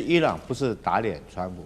伊朗不是打臉川普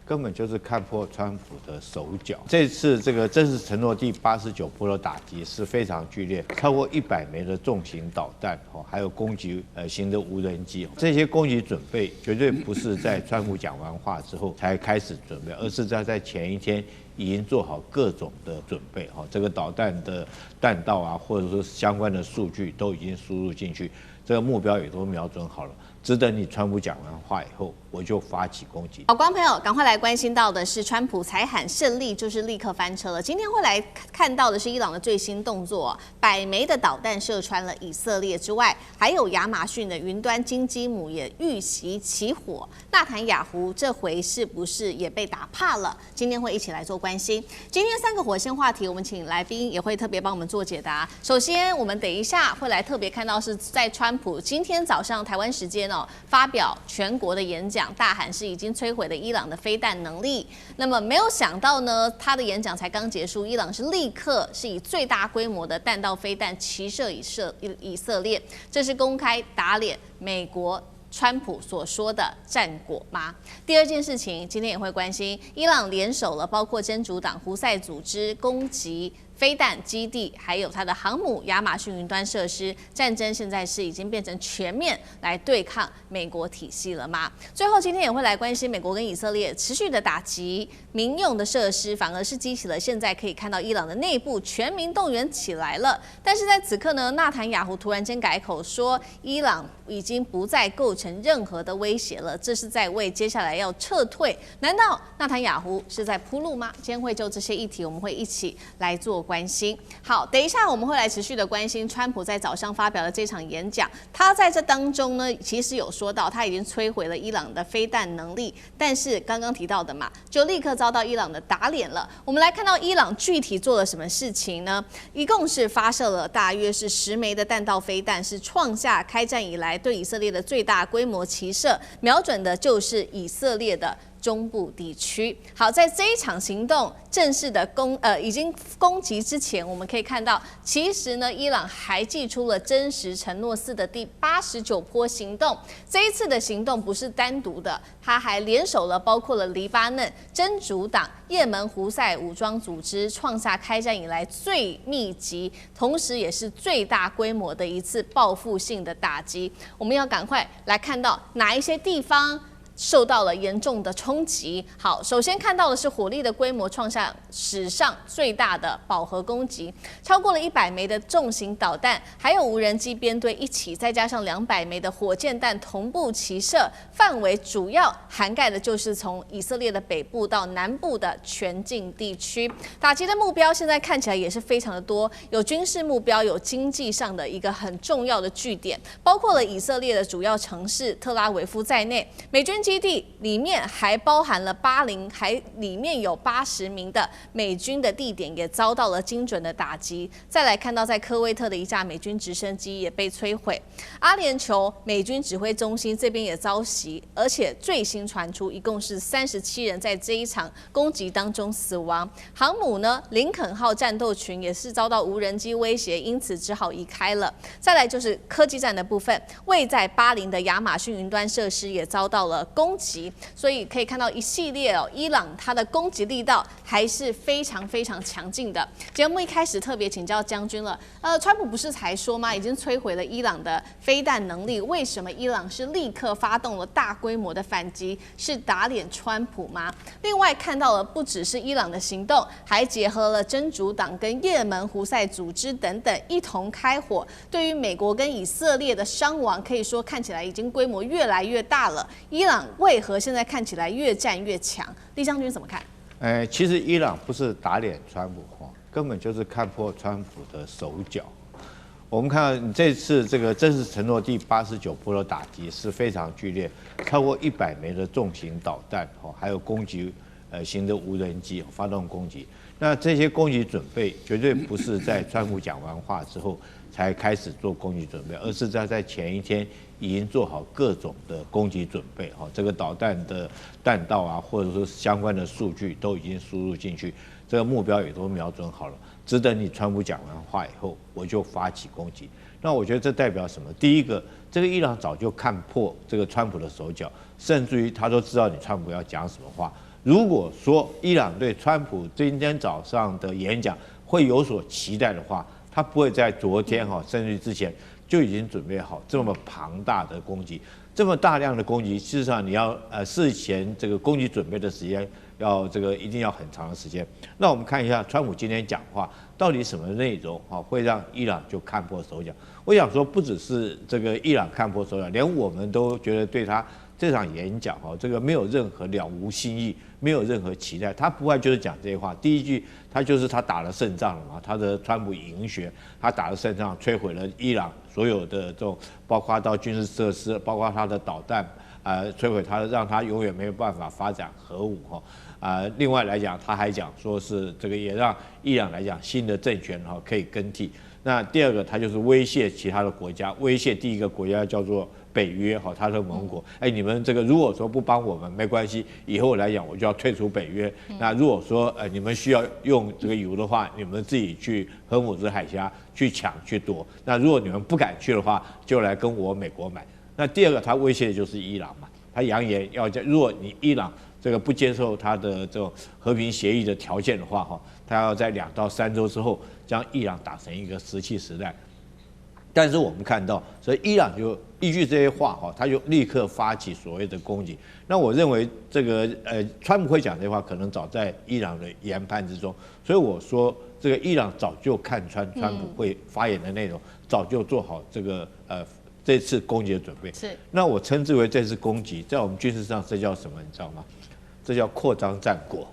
根本就是看破川普的手腳。這次这個正式承諾第89波的打擊是非常劇烈，超過100枚的重型導彈還有攻擊型的無人機。這些攻擊準備絕對不是在川普講完話之後才開始準備，而是在前一天已經做好各種的準備。這個導彈的彈道啊，或者說相關的數據都已經輸入進去，這個目標也都瞄準好了。只等你川普講完話以後，我就發起攻擊。好，觀眾朋友，趕快來關心到的是，川普才喊勝利，就是立刻翻車了。今天會來看到的是伊朗的最新動作，100枚的導彈射穿了以色列之外，還有亞馬遜的雲端金雞母也遇襲起火。納坦雅胡這回是不是也被打怕了？今天會一起來做關心。今天3個火線話題，我們請來賓也會特別幫我們做解答。首先，我們等一下會來特別看到是在川普今天早上台灣時間發表全國的演講，大喊是已經摧毀了伊朗的飛彈能力。那麼沒有想到呢，他的演講才剛結束，伊朗是立刻是以最大規模的彈道飛彈齊射以色列，這是公開打臉美國川普所說的戰果嗎？第二件事情，今天也會關心，伊朗聯手了包括真主黨、胡塞組織攻擊飛彈基地，還有它的航母亞馬遜雲端設施，戰爭現在是已經變成全面來對抗美國體系了嗎？最後今天也會來關心美國跟以色列持續的打擊民用的設施，反而是激起了現在可以看到伊朗的內部全民動員起來了。但是在此刻呢，納坦雅胡突然間改口說，伊朗已經不再構成任何的威脅了，這是在為接下來要撤退。難道納坦雅胡是在鋪路嗎？今天會就這些議題，我們會一起來做關心。好，等一下我們會來持續的關心川普在早上發表的這場演講，他在這當中呢，其實有說到他已經摧毀了伊朗的飛彈能力，但是剛剛提到的嘛，就立刻遭到伊朗的打臉了。我們來看到伊朗具體做了什麼事情呢？一共是發射了大約是10枚的彈道飛彈，是創下開戰以來對以色列的最大規模齊射，瞄準的就是以色列的中部地區。好，在這一場行動正式的已經攻擊之前，我們可以看到，其實呢，伊朗還祭出了真實承諾4的第89波行動。這一次的行動不是單獨的，它還聯手了包括了黎巴嫩真主黨、也門胡塞武裝組織，創下開戰以來最密集，同時也是最大規模的一次報復性的打擊。我們要趕快來看到哪一些地方受到了嚴重的衝擊。好，首先看到的是火力的規模創下史上最大的飽和攻擊，超過了100枚的重型導彈，還有無人機編隊一起，再加上200枚的火箭彈同步齊射，範圍主要涵蓋的就是從以色列的北部到南部的全境地區。打擊的目標現在看起來也是非常的多，有軍事目標，有經濟上的一個很重要的據點，包括了以色列的主要城市特拉維夫在內，美軍基地裡面還包含了巴林，還裡面有80名的美軍的地點也遭到了精準的打擊。再來看到在科威特的一架美軍直升機也被摧毀，阿聯酋美軍指揮中心這邊也遭襲，而且最新傳出一共是37人在這一場攻擊當中死亡。航母呢，林肯號戰鬥群也是遭到無人機威脅，因此只好移開了。再來就是科技戰的部分，位在巴林的亞馬遜雲端設施也遭到了攻擊，所以可以看到一系列伊朗它的攻擊力道還是非常非常強勁的。節目一開始特別請教將軍了，川普不是才說嗎？已經摧毀了伊朗的飛彈能力，為什麼伊朗是立刻發動了大規模的反擊？是打臉川普嗎？另外看到了不只是伊朗的行動，還結合了真主黨跟也門胡塞組織等等一同開火，對於美國跟以色列的傷亡，可以說看起來已經規模越來越大了。伊朗為何現在看起來越戰越強？李將軍怎麼看？其實伊朗不是打臉川普，根本就是看破川普的手腳。我們看到這次這個正式承諾第89波的打擊是非常劇烈，超過100枚的重型導彈，還有攻擊型的無人機發動攻擊。那這些攻擊準備絕對不是在川普講完話之後才開始做攻擊準備，而是在前一天已經做好各種的攻擊準備。這個導彈的彈道啊，或者說相關的數據都已經輸入進去，這個目標也都瞄準好了。只等你川普講完話以後，我就發起攻擊。那我覺得這代表什麼？第一個，這個伊朗早就看破這個川普的手腳，甚至於他都知道你川普要講什麼話。如果說伊朗對川普今天早上的演講會有所期待的話，他不會在昨天甚至之前就已經準備好這麼龐大的攻擊，這麼大量的攻擊，事實上你要事前這個攻擊準備的時間要這個一定要很長的時間。那我們看一下川普今天講話到底什麼內容會讓伊朗就看破手腳？我想說不只是這個伊朗看破手腳，連我們都覺得對他這場演講這個沒有任何了無新意，沒有任何期待。他不外就是講這些話，第一句他就是他打了勝仗了嘛，他的川普贏學，他打了勝仗，摧毀了伊朗所有的這種，包括到軍事設施，包括他的導彈，摧毀他，讓他永遠沒有辦法發展核武另外來講，他還講說是這個也讓伊朗來講新的政權可以更替。那第二個，他就是威脅其他的國家，威脅第一個國家叫做北約他的盟國，你們這個如果說不幫我們沒關係，以後來講我就要退出北約。那如果說你們需要用這個油的話，你們自己去荷姆茲海峽去搶去奪。那如果你們不敢去的話，就來跟我美國買。那第二個，他威脅的就是伊朗嘛，他揚言要如果你伊朗这个不接受他的这種和平協議的條件的話，他要在2到3週之後將伊朗打成一個石器時代。但是我們看到，所以伊朗就依據這些話，他就立刻發起所謂的攻擊。那我認為這個川普會講這些話，可能早在伊朗的研判之中。所以我說，這個伊朗早就看穿川普會發言的內容，早就做好這個這次攻擊的準備。是。那我稱之為這次攻擊，在我們軍事上這叫什麼？你知道嗎？這叫擴張戰果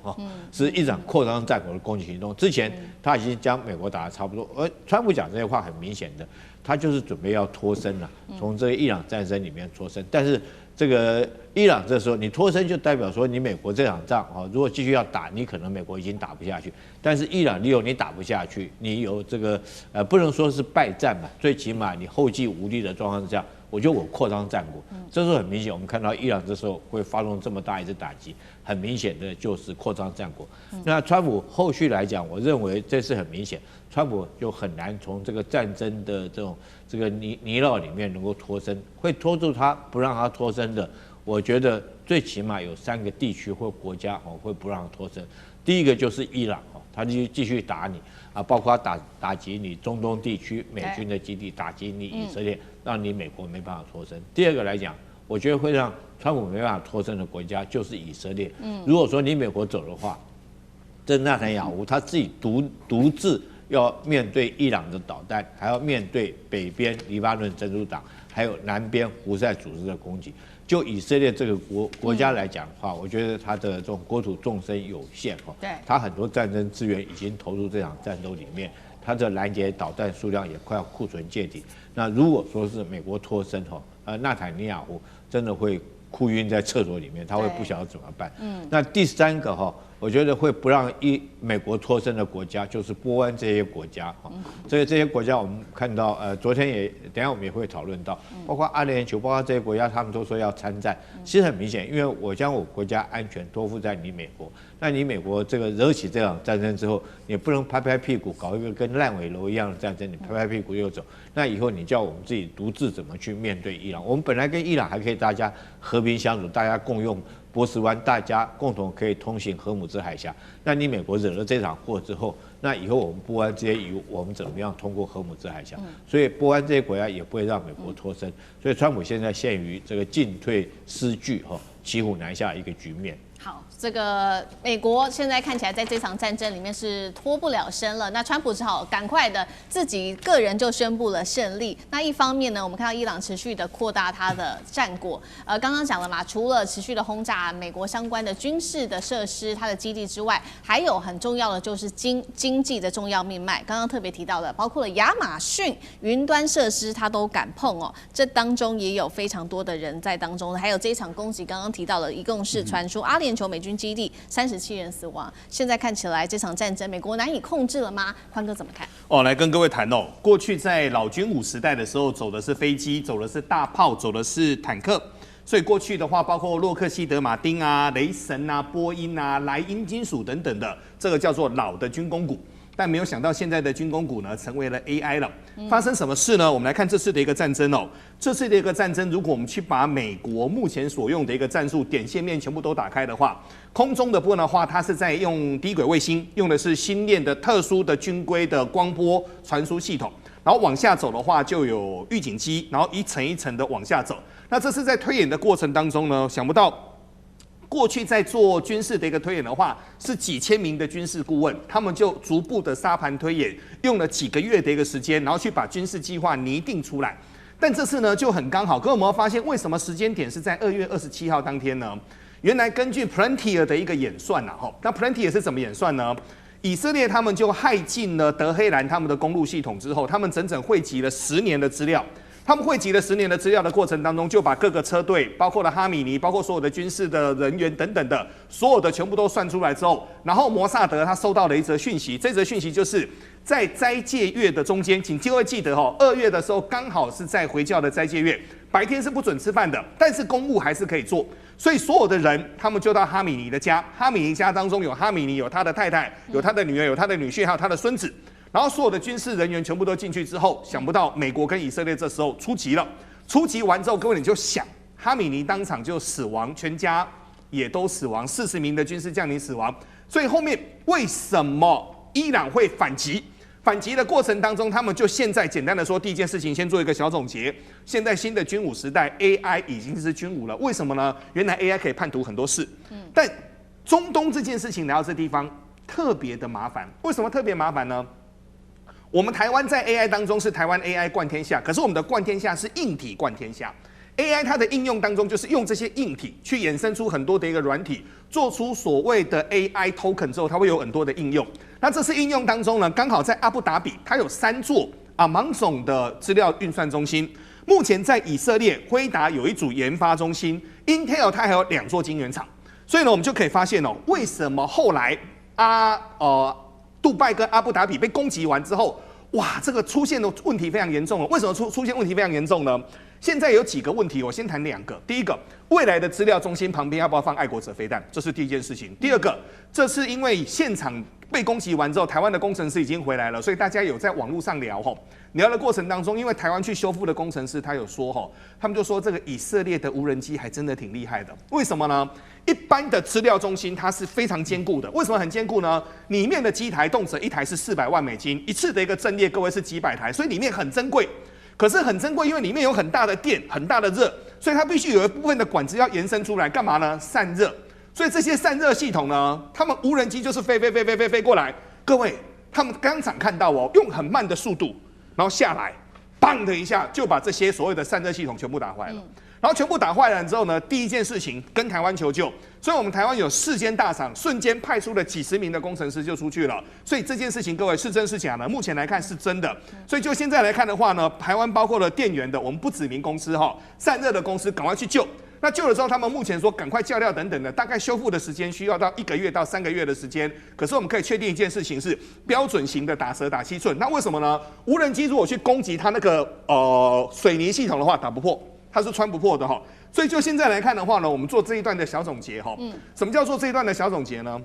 是一場擴張戰果的攻擊行動。之前他已經將美國打得差不多，而川普講這些話很明顯的，他就是準備要脫身了，從這個伊朗戰爭裡面脫身。但是這個伊朗這時候你脫身，就代表說你美國這場仗如果繼續要打，你可能美國已經打不下去。但是伊朗利用你打不下去，你有這個不能說是敗戰嘛，最起碼你後繼無力的狀況之下，我擴張戰果。這時候很明顯，我們看到伊朗這時候會發動這麼大一次打擊，很明顯的就是擴張戰果。那川普後續來講，我認為這是很明顯，川普就很難從這個戰爭的這個泥淖裡面能夠脫身。會拖住他不讓他脫身的，我覺得最起碼有3個地區或國家會不讓他脫身。第一個就是伊朗，他就繼續打你包括打擊你中東地區美軍的基地，打擊你以色列，讓你美國沒辦法脫身。第二個來講，我覺得會讓川普沒辦法脫身的國家就是以色列。如果說你美國走的話，這納坦雅胡他自己獨自要面對伊朗的導彈，還要面對北邊黎巴嫩真主黨，還有南邊胡塞組織的攻擊。就以色列這個國家來講的話，我覺得它的這種國土縱深有限它很多戰爭資源已經投入這場戰鬥裡面，它的攔截導彈數量也快要庫存見底。那如果說是美國脫身納坦尼亞胡真的會哭暈在廁所裡面，他會不曉得怎麼辦。那第3個我覺得會不讓美國脫身的國家就是波灣這些國家這些國家我們看到昨天等一下我們也會討論到，包括阿聯酋，包括這些國家，他們都說要參戰。其實很明顯，因為我將我國家安全托付在你美國，那你美國這個惹起這場戰爭之後，你不能拍拍屁股搞一個跟爛尾樓一樣的戰爭，你拍拍屁股又走，那以後你叫我們自己獨自怎麼去面對伊朗？我們本來跟伊朗還可以大家和平相處，大家共用波斯灣，大家共同可以通行荷姆茲海峽。那你美國惹了這場禍之後，那以後我們波灣這些油，我們怎麼樣通過荷姆茲海峽？所以波灣這些國家也不會讓美國脫身。所以川普現在陷於這個進退失據、騎虎難下一個局面。好，這個美國現在看起來在這場戰爭裡面是脫不了身了。那川普只好趕快的自己個人就宣布了勝利。那一方面呢，我們看到伊朗持續的擴大它的戰果。剛剛講了嘛，除了持續的轟炸美國相關的軍事的設施、它的基地之外，還有很重要的就是經濟的重要命脈。剛剛特別提到的，包括了亞馬遜雲端設施，它都敢碰哦。這當中也有非常多的人在當中。還有這一場攻擊，剛剛提到的，一共是傳出阿聯酋美軍基地37人死亡。現在看起來這場戰爭美國難以控制了嗎？寬哥怎麼看？來跟各位談哦。過去在老軍武時代的時候，走的是飛機，走的是大炮，走的是坦克。所以過去的話，包括洛克希德馬丁啊、雷神啊、波音啊、萊茵金屬等等的，這個叫做老的軍工股。但沒有想到現在的軍工股呢，成為了 AI 了。發生什麼事呢？我們來看這次的一個戰爭哦。這次的一個戰爭，如果我們去把美國目前所用的一個戰術點線面全部都打開的話，空中的部分的話，它是在用低軌衛星，用的是星鏈的特殊的軍規的光波傳輸系統。然後往下走的話，就有預警機，然後一層一層的往下走。那這是在推演的過程當中呢，想不到。過去在做軍事的一個推演的話，是幾千名的軍事顧問，他們就逐步的沙盤推演，用了幾個月的一個時間，然後去把軍事計劃擬定出來。但這次呢就很剛好，可我們發現為什麼時間點是在2月27號當天呢？原來根據 Palantir 的一個演算那 Palantir 是怎麼演算呢？以色列他們就駭進了德黑蘭他們的公路系統之後，他們整整匯集了10年的資料。他們匯集了10年的資料的過程當中，就把各個車隊，包括了哈米尼，包括所有的軍事的人員等等的，所有的全部都算出來之後，然後摩薩德他收到了一則訊息，這則訊息就是在齋戒月的中間，請各位記得2月的時候剛好是在回教的齋戒月，白天是不准吃飯的，但是公務還是可以做，所以所有的人他們就到哈米尼的家，哈米尼家當中有哈米尼，有他的太太，有他的女兒，有他的女婿，還有他的孫子。然後所有的軍事人員全部都進去之後，想不到美國跟以色列這時候出擊了。出擊完之後，各位你就想，哈米尼當場就死亡，全家也都死亡，40名的軍事將領死亡。所以後面為什麼伊朗會反擊？反擊的過程當中，他們就現在簡單的說，第一件事情先做一個小總結。現在新的軍武時代 ，AI 已經是軍武了。為什麼呢？原來 AI 可以判讀很多事，但中東這件事情來到這地方特別的麻煩。為什麼特別麻煩呢？我們台灣在 AI 當中是台灣 AI 冠天下，可是我們的冠天下是硬體冠天下。AI 它的應用當中，就是用這些硬體去衍生出很多的一個軟體，做出所謂的 AI token 之後，它會有很多的應用。那這次應用當中呢，剛好在阿布達比，它有3座Amazon的資料運算中心。目前在以色列輝達有一組研發中心 ，Intel 它還有2座晶圓廠。所以呢，我們就可以發現為什麼後來杜拜跟阿布達比被攻擊完之後，哇，這個出現的問題非常嚴重了。為什麼出現問題非常嚴重呢？現在有幾個問題，我先談2個。第一個，未來的資料中心旁邊要不要放愛國者飛彈？這是第一件事情。第二個，這是因為現場被攻擊完之後，台灣的工程師已經回來了，所以大家有在網絡上聊的過程當中，因為台灣去修復的工程師他有說他们就說這個以色列的無人機還真的挺厲害的。為什麼呢？一般的資料中心它是非常堅固的，為什麼很堅固呢？裡面的機台動輒一台是400萬美金，一次的一個陣列各位是幾百台，所以裡面很珍貴。可是很珍貴，因為裡面有很大的電、很大的熱，所以它必須有一部分的管子要延伸出來，幹嘛呢？散熱。所以這些散熱系統呢，他們無人機就是飛過來。各位，他們當場看到用很慢的速度，然後下來，砰的一下就把這些所謂的散熱系統全部打壞了。然後全部打壞了之後呢，第一件事情跟台灣求救，所以我們台灣有4間大廠，瞬間派出了幾十名的工程師就出去了。所以這件事情各位是真是假呢？目前來看是真的。所以就現在來看的話呢，台灣包括了電源的，我們不指名公司散熱的公司趕快去救。那救了之後，他們目前說趕快叫料等等的，大概修復的時間需要到1個月到3個月的時間。可是我們可以確定一件事情是標準型的打蛇打7寸。那為什麼呢？無人機如果去攻擊它那個水泥系統的話，打不破。它是穿不破的所以就現在來看的話呢，我們做這一段的小總結什麼叫做這一段的小總結呢？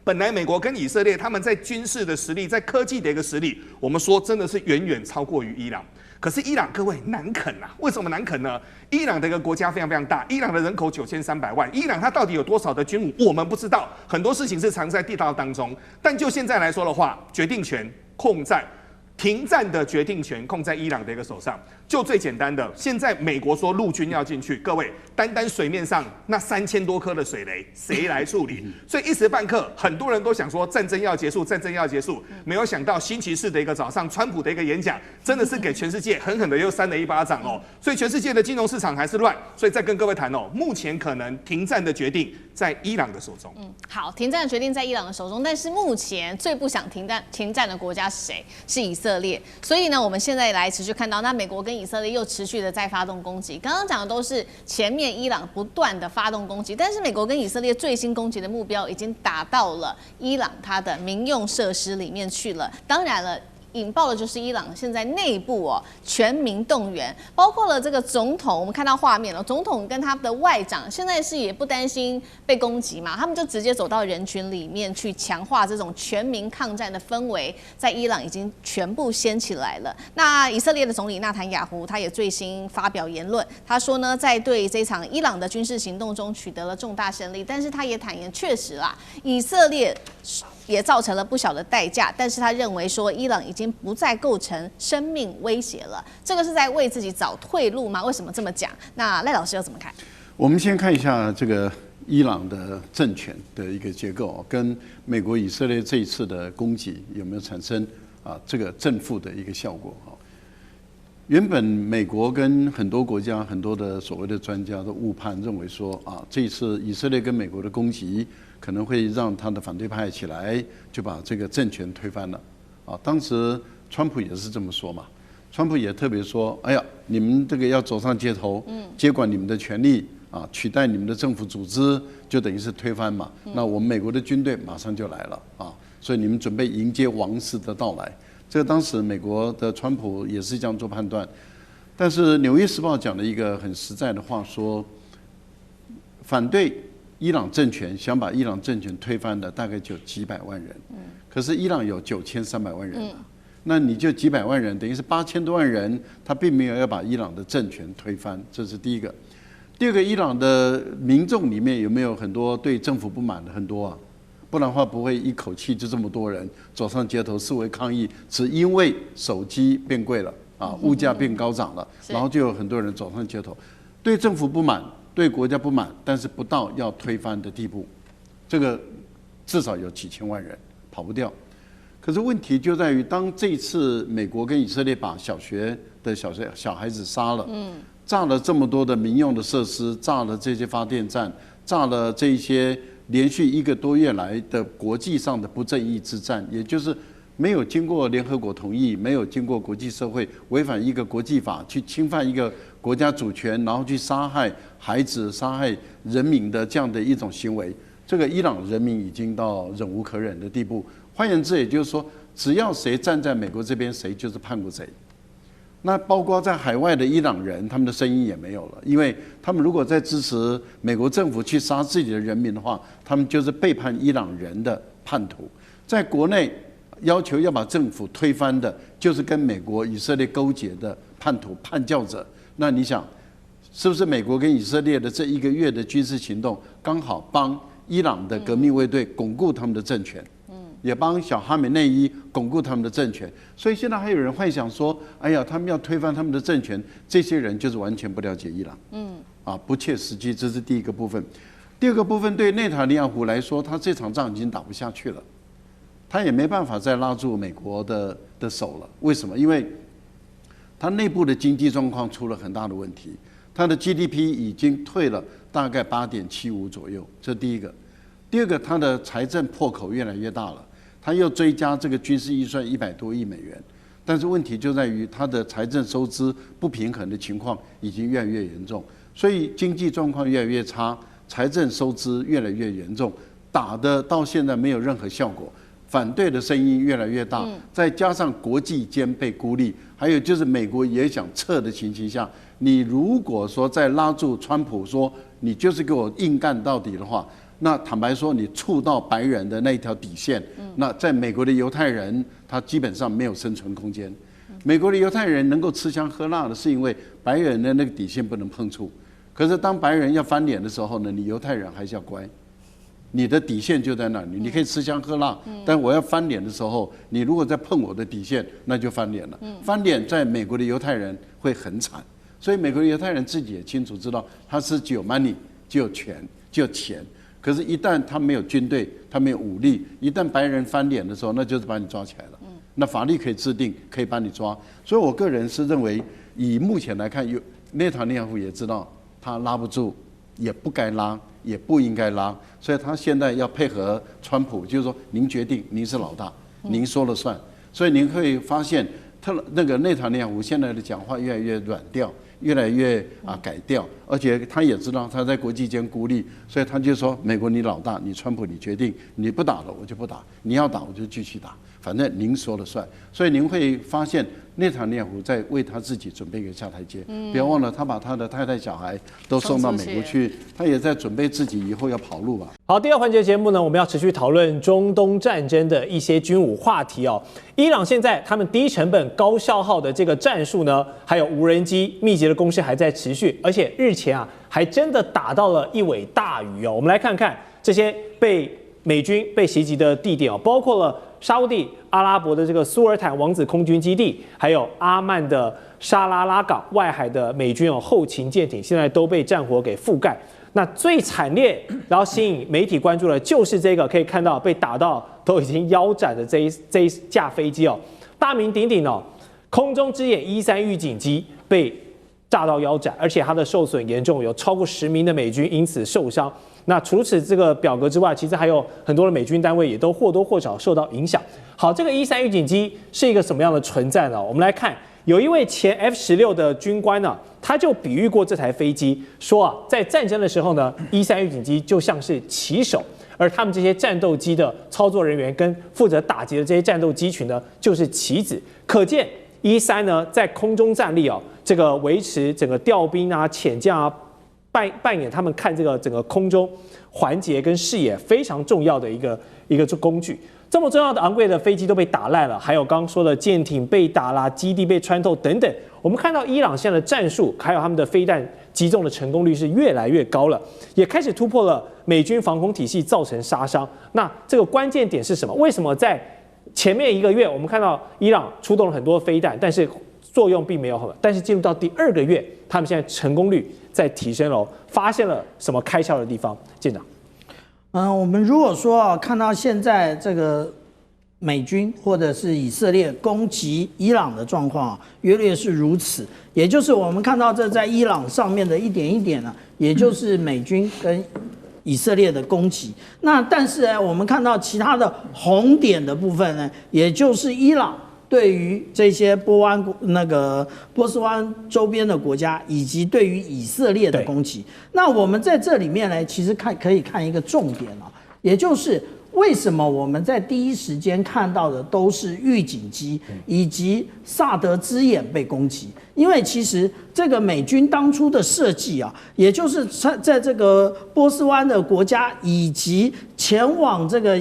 本來美國跟以色列他們在軍事的實力，在科技的一個實力，我們說真的是遠遠超過於伊朗。可是伊朗各位難啃啊，為什麼難啃呢？伊朗的一個國家非常非常大，伊朗的人口9300萬，伊朗它到底有多少的軍武，我們不知道，很多事情是藏在地道當中。但就現在來說的話，決定權控在停戰的決定權控在伊朗的一個手上。就最簡單的，現在美國說陸軍要進去，各位，單水面上那3000多顆的水雷，誰來處理？所以一時半刻，很多人都想說戰爭要結束，戰爭要結束。沒有想到星期4的一個早上，川普的一個演講，真的是給全世界狠狠的又扇了一巴掌所以全世界的金融市場還是亂。所以再跟各位談目前可能停戰的決定在伊朗的手中。好，停戰的決定在伊朗的手中，但是目前最不想停戰的國家是誰？是以色列。所以呢，我們現在來持續看到，那美國跟以色列又持續的在發動攻擊。剛剛講的都是前面伊朗不斷的發動攻擊，但是美國跟以色列最新攻擊的目標已經打到了伊朗它的民用設施裡面去了。當然了。引爆的就是伊朗現在內部全民動員，包括了這個總統，我們看到畫面了，總統跟他的外長現在是也不擔心被攻擊嘛，他們就直接走到人群裡面去強化這種全民抗戰的氛圍，在伊朗已經全部掀起來了。那以色列的總理納坦雅胡他也最新發表言論，他說呢，在對這場伊朗的軍事行動中取得了重大勝利，但是他也坦言，確實啦，以色列也造成了不小的代價，但是他認為說，伊朗已經不再構成生命威脅了。這個是在為自己找退路嗎？為什麼這麼講？那賴老師又怎麼看？我們先看一下這個伊朗的政權的一個結構，跟美國以色列這一次的攻擊有沒有產生這個正負的一個效果？原本美國跟很多國家、很多的所謂的專家都誤判，認為說這一次以色列跟美國的攻擊可能會讓他的反對派起來，就把這個政權推翻了。當時川普也是這麼說嘛，川普也特別說：“哎呀，你們這個要走上街頭，接管你們的權力取代你們的政府組織，就等於是推翻嘛。那我們美國的軍隊馬上就來了所以你們準備迎接王室的到來。”這個當時美國的川普也是這樣做判斷，但是《紐約時報》講了一個很實在的話，說反對伊朗政權、想把伊朗政權推翻的大概就幾百萬人，可是伊朗有9300萬人那你就幾百萬人，等於是8000多萬人，他並沒有要把伊朗的政權推翻，這是第一個。第二個，伊朗的民眾裡面有沒有很多對政府不滿的？很多不然的話不會一口氣就這麼多人走上街頭示威抗議，只因為手機變貴了物價變高漲了，然後就有很多人走上街頭，對政府不滿，對國家不滿，但是不到要推翻的地步，這個至少有幾千萬人跑不掉。可是問題就在於，當這次美國跟以色列把小孩子殺了，炸了這麼多的民用的設施，炸了這些發電站，炸了這些連續1個多月來的國際上的不正義之戰，也就是沒有經過聯合國同意，沒有經過國際社會違反一個國際法，去侵犯一個國家主權，然後去殺害孩子、殺害人民的這樣的一種行為，這個伊朗人民已經到忍無可忍的地步。換言之，也就是說，只要誰站在美國這邊，誰就是叛國賊。那包括在海外的伊朗人，他們的聲音也沒有了，因為他們如果在支持美國政府去殺自己的人民的話，他們就是背叛伊朗人的叛徒。在國內要求要把政府推翻的，就是跟美國、以色列勾結的叛徒、叛教者。那你想，是不是美國跟以色列的這1個月的軍事行動，剛好幫伊朗的革命衛隊鞏固他們的政權？也幫小哈梅內伊鞏固他們的政權，所以現在還有人幻想說，哎呀，他們要推翻他們的政權，這些人就是完全不了解伊朗，不切實際，這是第一個部分。第二個部分，對內塔尼亞胡來說，他這場仗已經打不下去了，他也沒辦法再拉住美國的手了。為什麼？因為他內部的經濟狀況出了很大的問題，他的 GDP 已經退了大概8.75左右，這是第一個。第二個，他的財政破口越來越大了。他又追加這個軍事預算100多億美元，但是問題就在於他的財政收支不平衡的情況已經越來越嚴重，所以經濟狀況越來越差，財政收支越來越嚴重，打的到現在沒有任何效果，反對的聲音越來越大，再加上國際間被孤立，還有就是美國也想撤的情形下，你如果說再拉住川普說你就是給我硬幹到底的話，那坦白說，你觸到白人的那一條底線，那在美國的猶太人，他基本上沒有生存空間。美國的猶太人能夠吃香喝辣的，是因為白人的那個底線不能碰觸。可是當白人要翻臉的時候呢，你猶太人還是要乖，你的底線就在那裡，你可以吃香喝辣，但我要翻臉的時候，你如果再碰我的底線，那就翻臉了。翻臉在美國的猶太人會很慘，所以美國的猶太人自己也清楚知道，他是只有 money， 只有權，只有錢。可是，一旦他沒有軍隊，他沒有武力，一旦白人翻臉的時候，那就是把你抓起來了。那法律可以制定，可以把你抓。所以我個人是認為，以目前來看，內塔尼亞胡也知道他拉不住，也不該拉，也不應該拉，所以他現在要配合川普，就是說您決定，您是老大，您說了算。所以您會發現，他那個內塔尼亞胡現在的講話越來越軟調，越來越改掉，而且他也知道他在国際間孤立，所以他就說：美國你老大，你川普你決定，你不打了我就不打，你要打我就继續打，反正您說了算。所以您会发现內塔尼亞胡在為他自己準備一個下台階。不要忘了，他把他的太太小孩都送到美國去，他也在準備自己以後要跑路吧。好，第二環節節目呢，我們要持續討論中東戰爭的一些軍武話題哦。伊朗現在他們低成本高消耗的這個戰術呢，還有無人機密集的攻勢還在持續，而且日前還真的打到了一尾大魚哦。我們來看看這些被美軍被襲擊的地點哦，包括了沙烏地阿拉伯的這個蘇爾坦王子空軍基地，還有阿曼的沙拉拉港外海的美軍後勤艦艇，现在都被戰火給覆蓋。那最慘烈，然後吸引媒體關注的，就是這個可以看到被打到都已經腰斬的這一架飛機哦，大名鼎鼎哦，空中之眼E3預警機被炸到腰斬，而且它的受損嚴重，有超過10名的美軍因此受傷。那除此這個表格之外，其實還有很多的美軍單位也都或多或少受到影響。好，這個E3預警機是一個什麼樣的存在呢？我們來看，有一位前 F-16的軍官呢，他就比喻過這台飛機，說在戰爭的時候呢，E3預警機就像是棋手，而他們這些戰鬥機的操作人員跟負責打擊的這些戰鬥機群呢，就是棋子。可見E3呢在空中戰力哦，這個維持整個調兵啊、潛降啊，扮演他們看這個整個空中環節跟視野非常重要的一個工具。這麼重要的昂貴的飛機都被打爛了，還有剛剛說的艦艇被打啦，基地被穿透等等。我們看到伊朗現在的戰術，還有他們的飛彈擊中的成功率是越來越高了，也開始突破了美軍防空體系，造成殺傷。那這個關鍵點是什麼？為什麼在前面1個月我們看到伊朗出動了很多飛彈，但是作用並沒有很好，但是進入到第2個月，他們現在成功率在提升了，發現了什麼開竅的地方？艦長。我們如果說看到現在這個美軍或者是以色列攻擊伊朗的狀況約略是如此，也就是我們看到這在伊朗上面的一點一點呢，也就是美軍跟以色列的攻擊。那但是呢，我們看到其他的紅點的部分呢，也就是伊朗對於這些波斯灣周邊的國家，以及對於以色列的攻擊。那我們在這裡面呢，其實可以看一個重點啊，也就是為什麼我們在第一時間看到的都是預警機以及薩德之眼被攻擊？因為其實這個美軍當初的設計啊，也就是在這個波斯灣的國家以及前往這個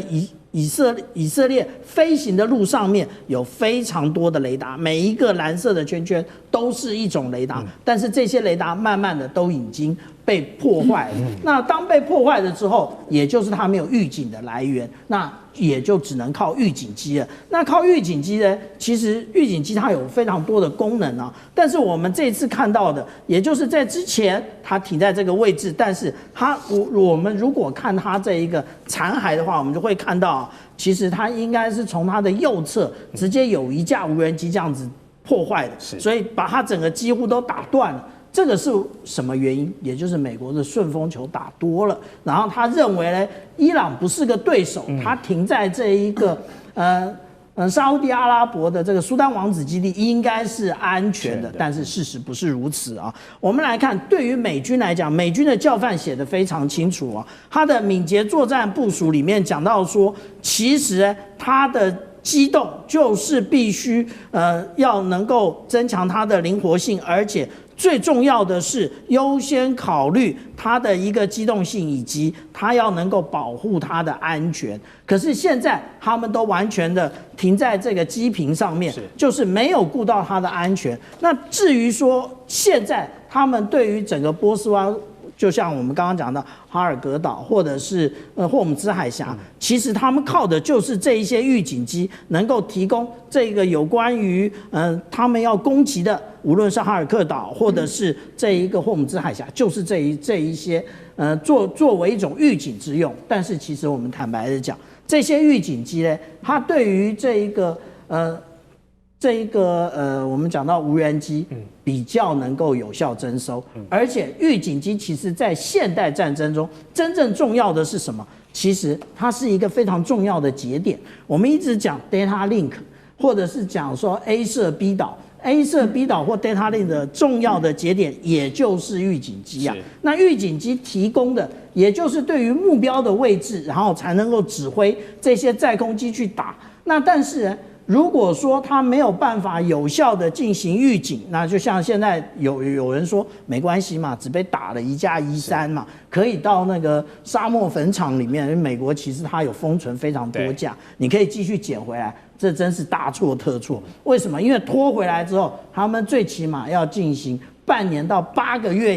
以色列飛行的路上面有非常多的雷達，每一個藍色的圈圈都是一種雷達，但是這些雷達慢慢的都已經被破壞了。那當被破壞了之後，也就是它沒有預警的來源，那也就只能靠預警機了。那靠預警機呢，其實預警機它有非常多的功能啊，但是我們這次看到的，也就是在之前它停在這個位置，但是我們如果看它這一個殘骸的話，我們就會看到，其實它應該是從它的右側直接有一架無人機這樣子破壞的，所以把它整個幾乎都打斷了。這個是什麼原因？也就是美國的順風球打多了，然後他認為呢，伊朗不是個對手，他停在這一個沙烏地阿拉伯的這個蘇丹王子基地應該是安全的，但是事實不是如此啊。我們來看，對於美軍來講，美軍的教範寫得非常清楚啊，他的敏捷作戰部署裡面講到說，其實他的機動就是必須要能夠增強它的靈活性，而且最重要的是優先考慮它的一個機動性，以及它要能夠保護它的安全。可是現在他們都完全的停在這個機坪上面，就是沒有顧到它的安全。那至於說現在他們對於整個波斯灣，就像我們剛剛講的哈爾格島或者是霍姆茲海峽，其實他們靠的就是這一些預警機，能夠提供這個有關於他們要攻擊的，無論是哈爾克島或者是這一個霍姆茲海峽，就是這一些作為一種預警之用。但是其實我們坦白的講，這些預警機呢，它對於這一個我們講到無人機比較能夠有效徵收，而且預警機其實在現代戰爭中真正重要的是什麼？其實它是一個非常重要的節點。我們一直講 data link， 或者是講說 A 射 B 導， A 射 B 島或 Data Link 的重要的節點，也就是預警機啊。那預警機提供的，也就是對於目標的位置，然後才能夠指揮這些載空機去打。那但是如果說它沒有辦法有效的進行預警，那就像現在有人說沒關係嘛，只被打了一架E3嘛，可以到那個沙漠墳場裡面。因為美國其實它有封存非常多架，你可以繼續撿回來。這真是大錯特錯。為什麼？因為拖回來之後，他們最起碼要進行半年到8個月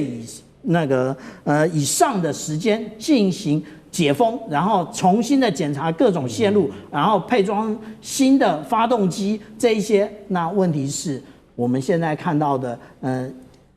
以上的時間進行解封，然後重新的檢查各種線路，然後配裝新的發動機這一些。那問題是我們現在看到的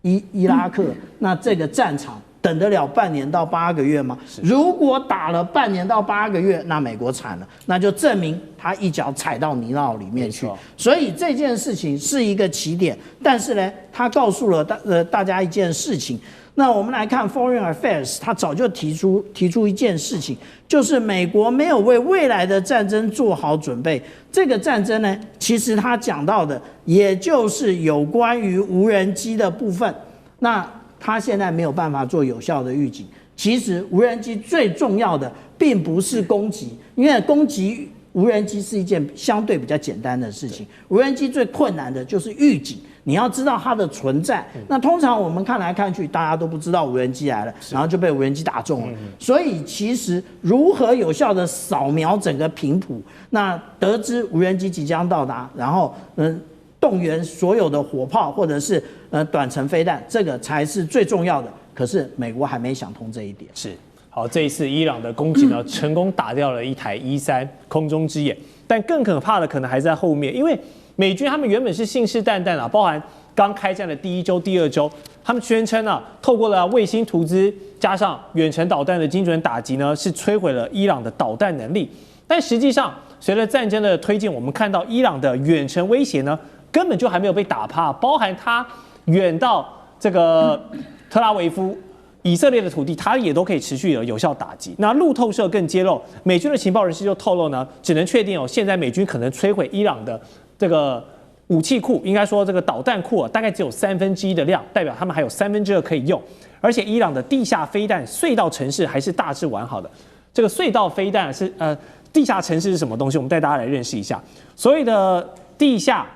伊拉克，那這個戰場等得了半年到8個月嗎？如果打了半年到8個月，那美國慘了，那就證明他一腳踩到泥淖裡面去。所以這件事情是一個起點，但是呢，他告訴了大家一件事情。那我们来看 Foreign Affairs， 他早就提出一件事情，就是美国沒有為未來的戰爭做好準備。這個戰爭呢，其實他講到的，也就是有關於無人機的部分。那他現在沒有辦法做有效的預警。其實無人機最重要的並不是攻擊，因為攻擊無人機是一件相對比較簡單的事情。無人機最困難的就是預警，你要知道它的存在。那通常我們看來看去，大家都不知道無人機來了，然後就被無人機打中了。所以其實如何有效的掃描整個頻譜，那得知無人機即將到達，然後動員所有的火炮或者是短程飛彈，這個才是最重要的。可是美國還沒想通這一點。是。好，這一次伊朗的攻擊呢，成功打掉了一台E3空中之眼，但更可怕的可能還在後面，因為美軍他們原本是信誓旦旦啊，包含剛開戰的第1周、第2周，他們宣稱啊，透過了衛星圖資加上遠程導彈的精準打擊呢，是摧毀了伊朗的導彈能力。但實際上，隨着戰爭的推進，我們看到伊朗的遠程威脅呢，根本就還沒有被打趴，包含它遠到這個特拉維夫。以色列的土地，它也都可以持續有效打擊。那路透社更揭露，美軍的情報人士就透露呢，只能確定現在美軍可能摧毀伊朗的這個武器庫，應該說這個導彈庫大概只有1/3的量，代表他們還有2/3可以用。而且伊朗的地下飛彈隧道程式還是大致完好的。這個隧道飛彈是地下程式是什麼東西？我們帶大家來認識一下。所謂的地下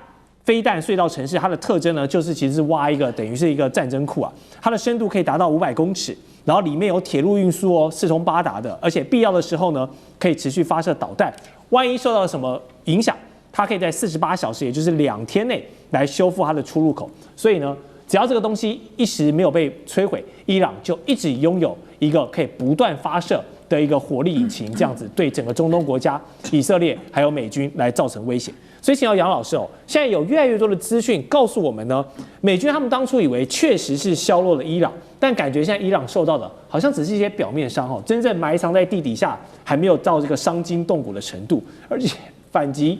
飛彈隧道程式，它的特徵呢，就是其實是挖一個等於是一個戰爭庫啊，它的深度可以達到500公尺，然後裡面有鐵路運輸哦，四通八達的，而且必要的時候呢，可以持續發射導彈，萬一受到什麼影響，它可以在48小時，也就是2天內來修復它的出入口。所以呢，只要這個東西一時沒有被摧毀，伊朗就一直擁有一個可以不斷發射的一個火力引擎，這樣子對整個中東國家、以色列還有美軍來造成威脅。所以請教楊老師哦，現在有越來越多的資訊告訴我們呢，美軍他們當初以為確實是削弱了伊朗，但感覺現在伊朗受到的好像只是一些表面傷哦，真正埋藏在地底下還沒有到這個傷筋動骨的程度，而且反擊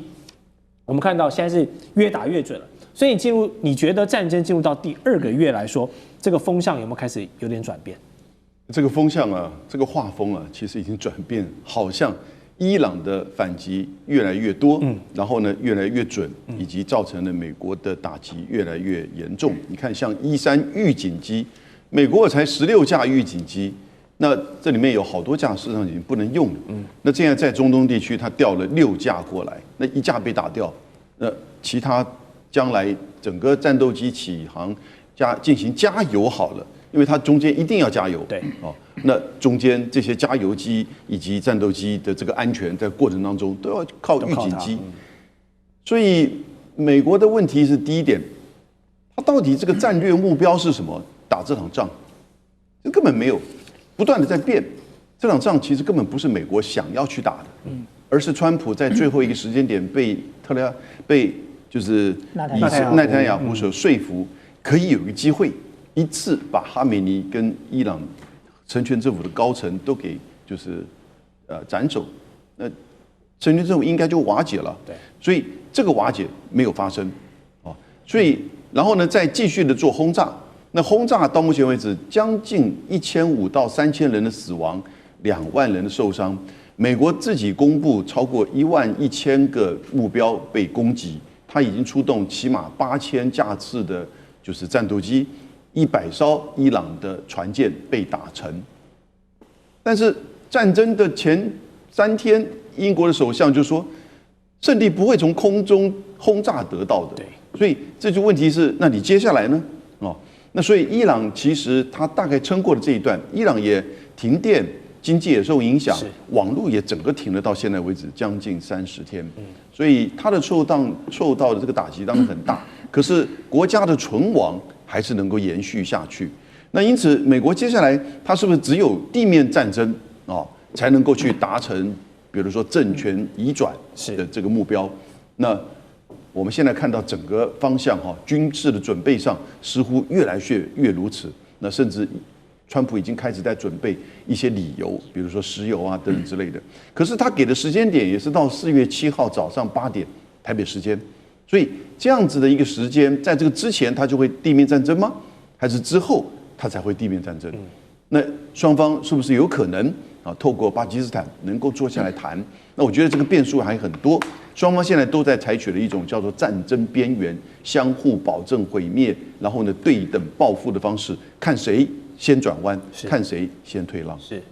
我們看到現在是越打越準了。所以你覺得戰爭進入到第2個月來說，這個風向有沒有開始有點轉變？這個風向啊，這個畫風啊，其實已經轉變，好像伊朗的反擊越來越多，然後呢越來越準，以及造成了美國的打擊越來越嚴重。你看，像E3預警機，美國才16架預警機，那這裡面有好多架事實上已經不能用了。那現在在中東地區，它調了6架過來，那1架被打掉，那其他將來整個戰鬥機起航進行加油好了。因為它中間一定要加油，對，哦，那中間這些加油機以及戰鬥機的這個安全，在過程當中都要靠預警機，所以美國的問題是第一點，它到底這個戰略目標是什麼？打這場仗，這根本沒有，不斷的在變。這場仗其實根本不是美國想要去打的，而是川普在最後一個時間點被就是內塔尼亞胡所說服，可以有一個機會。一次把哈梅尼跟伊朗成全政府的高層都給就是斬首，那成全政府應該就瓦解了。對，所以這個瓦解沒有發生，啊，所以然後呢再繼續的做轟炸，那轟炸到目前為止將近1500到3000人的死亡，2萬人的受傷。美國自己公布超過11000個目標被攻擊，他已經出動起碼8000架次的，就是戰鬥機，100艘伊朗的船艦被打沉。但是戰爭的前3天，英國的首相就說，勝利不會從空中轟炸得到的。所以這就問題是，那你接下來呢？那所以伊朗其實他大概撐過了這一段，伊朗也停電，經濟也受影響，網絡也整個停了，到現在為止將近30天。所以他的受到的這個打擊當然很大，可是國家的存亡還是能夠延續下去。那因此，美國接下來他是不是只有地面戰爭才能夠去達成，比如說政權移轉的這個目標？那我們現在看到整個方向軍事的準備上似乎越來越如此。那甚至川普已經開始在準備一些理由，比如說石油啊等等之類的。可是他給的時間點也是到4月7號早上8點台北時間，所以這樣子的一個時間，在這個之前他就會地面戰爭嗎？還是之後他才會地面戰爭？那雙方是不是有可能透過巴基斯坦能夠坐下來談？那我覺得這個變數還很多。雙方現在都在採取了一種叫做戰爭邊緣、相互保證毀滅，然後呢對等報復的方式，看誰先轉彎，看誰先退讓。是，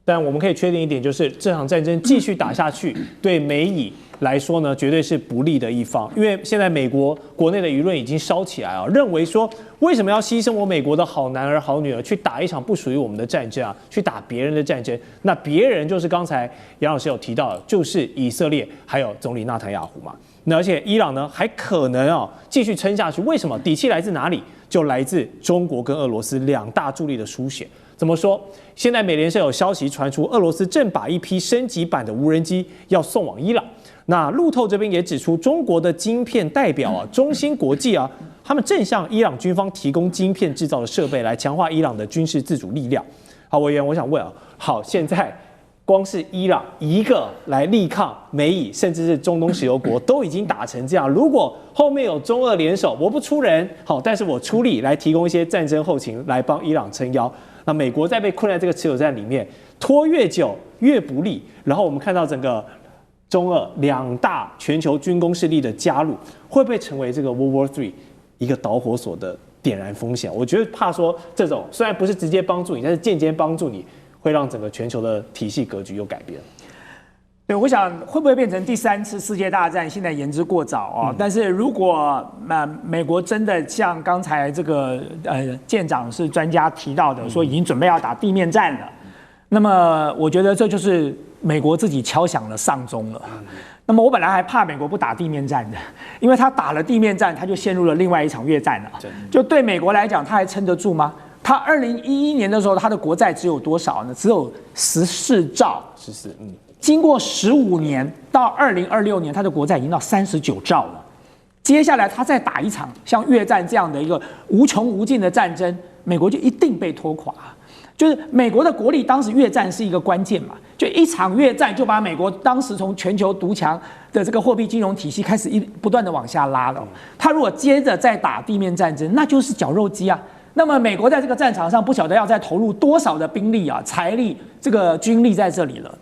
但我們可以確定一點，就是這場戰爭繼續打下去，對美以來說呢，絕對是不利的一方。因為現在美國國內的輿論已經燒起來啊，認為說為什麼要犧牲我美國的好男兒好女兒去打一場不屬於我們的戰爭啊？去打別人的戰爭？那別人就是剛才楊老師有提到的，就是以色列還有總理納坦雅胡嘛。那而且伊朗呢還可能繼續撐下去，為什麼？底氣來自哪裡？就來自中國跟俄羅斯2大助力的輸血。怎麼說？現在美聯社有消息傳出，俄羅斯正把一批升級版的無人機要送往伊朗。那路透這邊也指出，中國的晶片代表中芯國際他們正向伊朗軍方提供晶片製造的設備，來強化伊朗的軍事自主力量。好，委員，我想問好，現在光是伊朗一個來力抗美以，甚至是中東石油國都已經打成這樣，如果後面有中俄聯手，我不出人，好，但是我出力來提供一些戰爭後勤，來幫伊朗撐腰。那美國在被困在這個持久戰裡面，拖越久越不利。然後我們看到整個中俄2大全球軍工勢力的加入，會不會成為這個 World War III 一個導火索的點燃風險？我覺得怕說這種雖然不是直接幫助你，但是間接幫助你，會讓整個全球的體系格局又改變。对，我想會不會變成第3次世界大戰？現在言之過早但是如果美國真的像剛才這個艦長是專家提到的，說已經準備要打地面戰了，那麼我覺得這就是美國自己敲響了喪鐘了。那麼我本來還怕美國不打地面戰的，因為他打了地面戰，他就陷入了另外一場越戰了。就對美國來講，他還撐得住嗎？他2011年的時候，他的國債只有多少呢？只有14兆。14，經過15年，到2026年，他的國債已經到39兆了。接下來他再打一場像越戰這樣的一個無窮無盡的戰爭，美國就一定被拖垮。就是美國的國力，當時越戰是一個關鍵嘛，就一場越戰就把美國當時從全球獨強的這個貨幣金融體系開始不斷的往下拉了。他如果接着再打地面戰爭，那就是絞肉機啊。那麼美國在這個戰場上不曉得要再投入多少的兵力啊、財力、這個軍力在這裡了。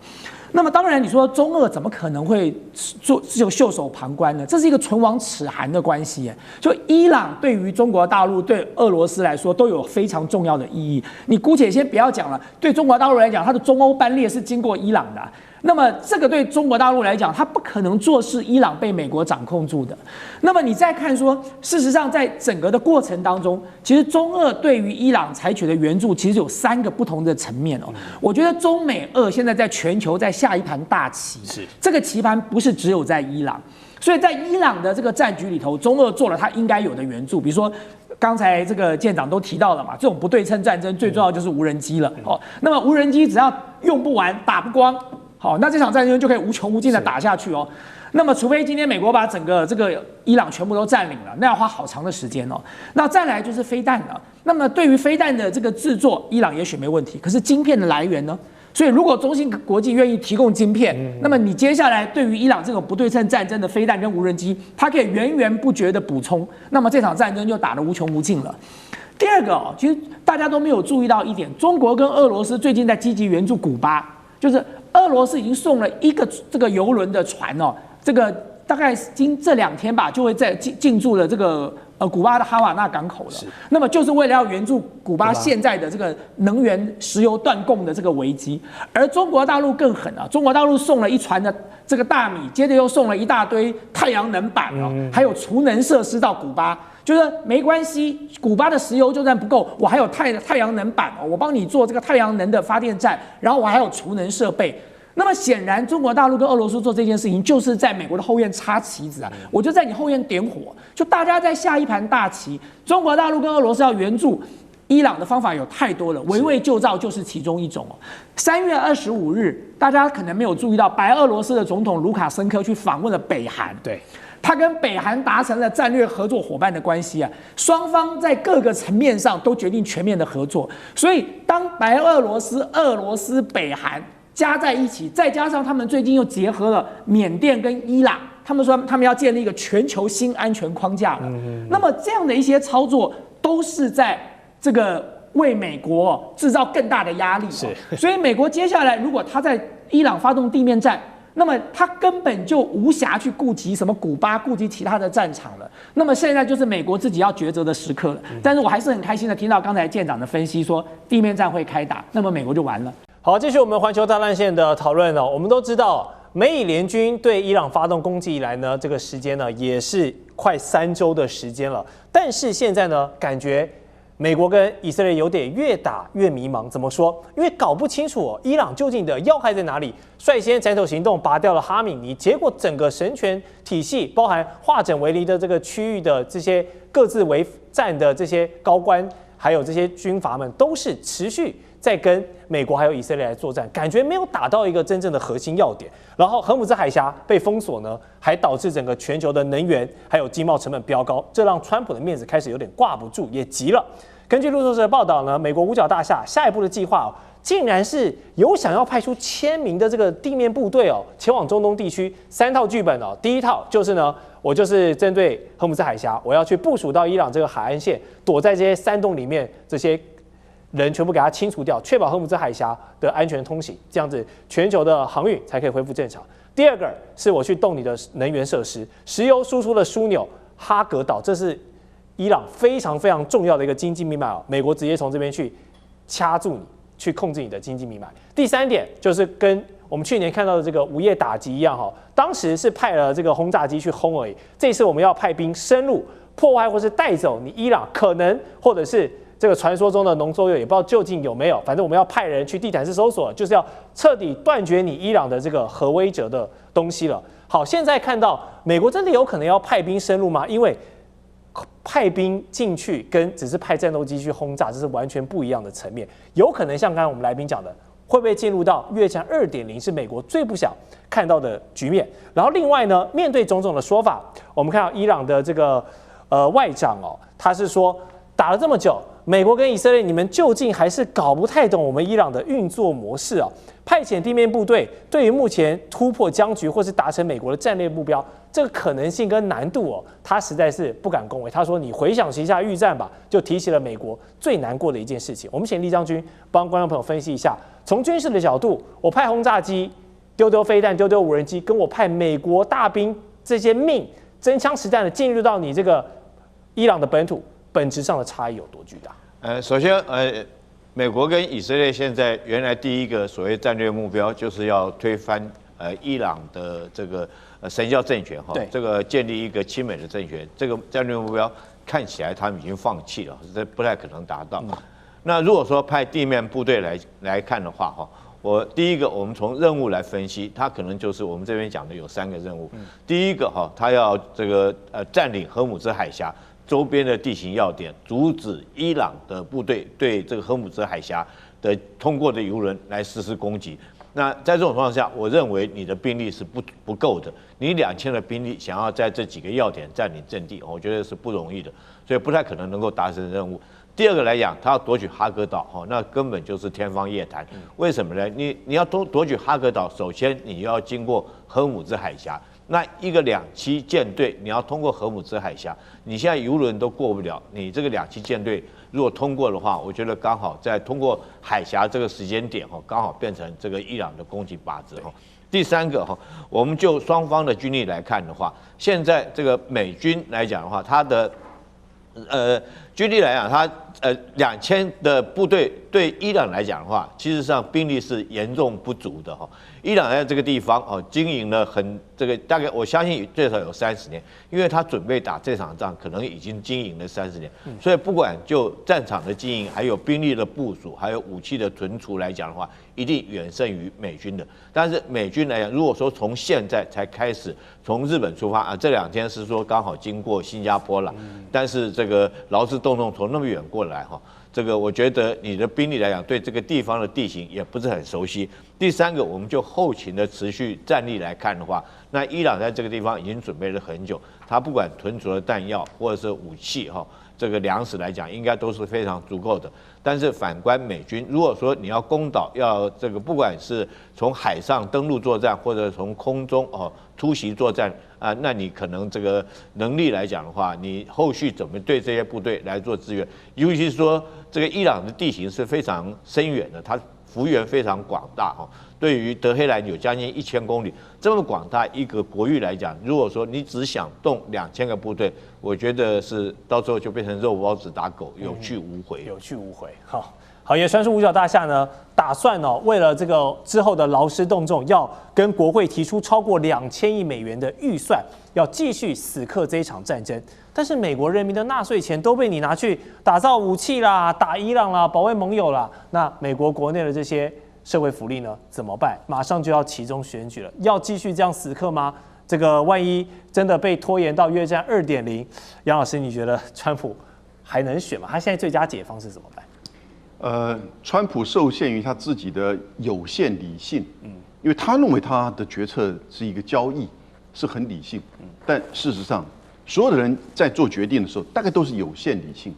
那麼當然，你說中俄怎麼可能會就袖手旁觀呢？這是一個唇亡齒寒的關係。就伊朗對於中國大陸、對俄羅斯來說都有非常重要的意義。你姑且先不要講了，對中國大陸來講，它的中歐班列是經過伊朗的。那麼這個對中國大陸來講，它不可能坐視伊朗被美國掌控住的。那麼你再看說，事實上在整個的過程當中，其實中俄對於伊朗採取的援助，其實有3個不同的層面哦。我覺得中美俄現在在全球在下一盤大棋，這個棋盤不是只有在伊朗，所以在伊朗的這個戰局裡頭，中俄做了它應該有的援助，比如說剛才這個艦長都提到了嘛，這種不對稱戰爭最重要就是無人機了哦。那麼無人機只要用不完、打不光。好，那這場戰爭就可以無窮無盡的打下去哦。那麼，除非今天美國把整個這個伊朗全部都佔領了，那要花好長的時間哦。那再來就是飛彈了。那麼對於飛彈的這個製作，伊朗也許沒問題，可是晶片的來源呢？所以如果中芯國際願意提供晶片，那麼你接下來對於伊朗這種不對稱戰爭的飛彈跟無人機，它可以源源不絕的補充，那麼這場戰爭就打得無窮無盡了。第二個其實大家都沒有注意到一點，中國跟俄羅斯最近在積極援助古巴，就是俄羅斯已經送了一個這個郵輪的船哦，這個大概這2天吧，就会在进駐了这个古巴的哈瓦那港口了。那麼就是為了要援助古巴現在的這個能源石油斷供的這個危機。而中國大陸更狠啊，中國大陸送了1船的這個大米，接着又送了一大堆太陽能板哦，還有儲能設施到古巴。就是沒關係，古巴的石油就算不夠，我還有太陽能板哦，我幫你做這個太陽能的發電站，然後我還有儲能設備。那麼顯然，中國大陸跟俄羅斯做這件事情，就是在美國的後院插旗子啊！我就在你後院點火，就大家在下一盤大棋。中國大陸跟俄羅斯要援助伊朗的方法有太多了，圍魏救趙就是其中一種哦。3月25日，大家可能沒有注意到，白俄羅斯的總統盧卡申科去訪問了北韓，對。他跟北韓達成了戰略合作夥伴的關係啊，雙方在各個層面上都決定全面的合作。所以，當白俄羅斯、俄羅斯、北韓加在一起，再加上他們最近又結合了緬甸跟伊朗，他們說他們要建立一個全球新安全框架了。那麼這樣的一些操作，都是在這個為美國製造更大的壓力。所以美國接下來如果他在伊朗發動地面戰，那麼他根本就無暇去顧及什麼古巴，顧及其他的戰場了。那麼現在就是美國自己要抉擇的時刻了。但是我還是很開心的聽到剛才艦長的分析，說地面戰會開打，那麼美國就完了。好，繼續我們環球大戰線的討論哦。我們都知道，美以聯軍對伊朗發動攻擊以來呢，這個時間呢也是快3週的時間了。但是現在呢，感覺美國跟以色列有點越打越迷茫。怎麼說？因為搞不清楚伊朗究竟的要害在哪裡。率先斬首行動拔掉了哈米尼，結果整個神權體系，包含化整為零的這個區域的這些各自為戰的這些高官，還有這些軍閥們，都是持續在跟美國還有以色列來作戰，感覺沒有打到一個真正的核心要點。然後荷姆茲海峽被封鎖呢，還導致整個全球的能源還有經貿成本飆高，這讓川普的面子開始有點掛不住，也急了。根據路透社的報道呢，美國五角大廈下一步的計劃竟然是有想要派出1000名的這個地面部隊前往中東地區，3套劇本。第一套就是呢，我就是針對荷姆茲海峽，我要去部署到伊朗這個海岸線，躲在這些山洞裡面，這些人全部給它清除掉，確保荷姆茲海峽的安全通行，這樣子全球的航運才可以恢復正常。第二個是我去動你的能源設施，石油輸出的樞紐哈格島，這是伊朗非常非常重要的一個經濟命脈，美國直接從這邊去掐住你，去控制你的經濟命脈。第三點就是跟我們去年看到的這個午夜打擊一樣，當時是派了這個轟炸機去轟而已，這次我們要派兵深入破壞或是帶走你伊朗可能或者是這個傳說中的農作業，也不知道究竟有沒有，反正我們要派人去地毯式搜索，就是要徹底斷絕你伊朗的這個核威懾的東西了。好，現在看到美國真的有可能要派兵深入嗎？因為派兵進去跟只是派戰鬥機去轟炸，這是完全不一樣的層面。有可能像剛才我們來賓講的，會不會進入到越戰2.0，是美國最不想看到的局面。然後另外呢，面對種種的說法，我們看到伊朗的這個外長他是說打了這麼久，美國跟以色列你們究竟還是搞不太懂我們伊朗的運作模式派遣地面部隊對於目前突破僵局或是達成美國的戰略目標，這個可能性跟難度他實在是不敢恭維。他說：“你回想一下預戰吧。”就提起了美國最難過的一件事情。我們請酈將軍幫觀眾朋友分析一下，從軍事的角度，我派轟炸機丟丟飛彈、丟丟無人機，跟我派美國大兵這些命真槍實彈的進入到你這個伊朗的本土，本質上的差異有多巨大？首先美國跟以色列現在原來第一個所謂戰略目標就是要推翻伊朗的這個神教政權這個建立一個親美的政權，這個戰略目標看起來他們已經放棄了，這不太可能達到。那如果說派地面部隊來看的話第一個我們從任務來分析，它可能就是我們這邊講的有3個任務。第一個它要這個佔領荷姆茲海峽周邊的地形要點，阻止伊朗的部隊對這個荷姆茲海峽的通過的油輪來實施攻擊。那在這種狀況下，我認為你的兵力是不夠的。你2000的兵力想要在這幾個要點佔領陣地，我覺得是不容易的，所以不太可能能夠達成任務。第二個來講，他要奪取哈格島，那根本就是天方夜譚。為什麼呢？你要奪取哈格島，首先你要經過荷姆茲海峽。那一個2棲艦隊，你要通過荷姆茲海峽，你現在油輪都過不了，你這個2棲艦隊如果通過的話，我覺得剛好在通過海峽這個時間點剛好變成這個伊朗的攻擊靶子第三個我們就雙方的軍力來看的話，現在這個美軍來講的話，它的軍力來講，它2000的部队對伊朗來講的話，其實上兵力是嚴重不足的伊朗在這個地方經營了這個大概我相信最少有30年，因為他準備打這場仗，可能已經經營了30年，所以不管就戰場的經營，還有兵力的部署，還有武器的存儲來講的話，一定遠勝於美軍的。但是美軍來講，如果說從現在才開始從日本出發這2天是說剛好經過新加坡了，但是這個勞師動眾從那麼遠過來這個我覺得你的兵力來講，對這個地方的地形也不是很熟悉。第三個，我們就後勤的持續戰力來看的話，那伊朗在這個地方已經準備了很久，他不管存儲的彈藥或者是武器這個糧食來講，應該都是非常足夠的。但是反觀美軍，如果說你要攻島，要這個不管是從海上登陸作戰，或者從空中突襲作戰那你可能這個能力來講的話，你後續怎麼對這些部隊來做支援？尤其是說這個伊朗的地形是非常深遠的，它幅員非常廣大對於德黑蘭有將近1000公里，這麼廣大一個國域來講，如果說你只想動2000個部隊，我覺得是到時候就变成肉包子打狗，有去無回。有去无回。好，也传出五角大厦呢，打算为了这个之後的勞師動眾，要跟國會提出超過2000億美元的預算，要繼續死磕這一場戰爭。但是美國人民的納稅錢都被你拿去打造武器啦、打伊朗啦、保衛盟友啦，那美國國內的這些社會福利呢怎麼辦？馬上就要期中選舉了，要繼續這樣死磕嗎？這個萬一真的被拖延到約戰2.0，楊老師，你覺得川普還能選嗎？他現在最佳解方是怎麼辦？川普受限於他自己的有限理性，因為他認為他的決策是一個交易，是很理性，但事實上，所有的人在做決定的時候，大概都是有限理性。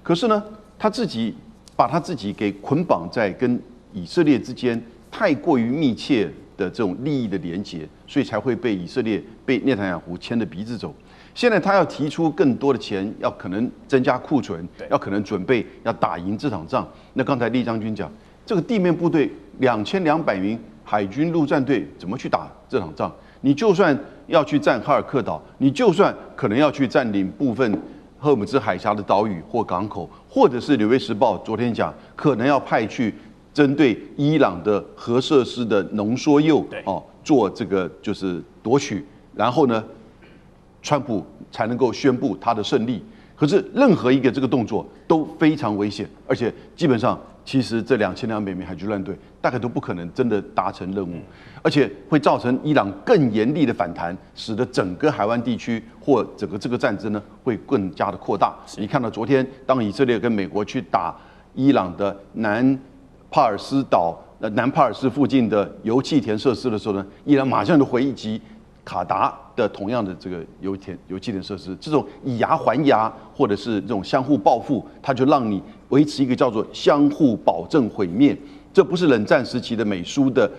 可是呢，他自己把他自己給捆綁在跟以色列之間太過於密切的這種利益的連結，所以才會被以色列被內塔尼亞胡牽着鼻子走。現在他要提出更多的錢，要可能增加庫存，要可能準備要打贏這場仗。那剛才厲將軍講，這個地面部隊2200名海軍陸戰隊怎麼去打這場仗？你就算要去占哈爾克島，你就算可能要去佔領部分荷爾木茲海峽的島嶼或港口，或者是《紐約時報》昨天講，可能要派去針對伊朗的核設施的濃縮鈾做這個就是奪取，然後呢，川普才能夠宣布他的勝利。可是任何一個這個動作都非常危險，而且基本上其實這2200名海軍艦隊大概都不可能真的達成任務，而且會造成伊朗更嚴厲的反彈，使得整個海灣地區或整個這個戰爭呢會更加的擴大。你看到昨天當以色列跟美國去打伊朗的南帕爾斯島、南帕爾斯附近的油氣田設施的時候呢，伊朗馬上就回擊卡達的同樣的這個油氣田設施，這種以牙還牙，或者是這種相互報復，它就讓你維持一個叫做相互保證毀滅。這不是冷戰時期的美蘇的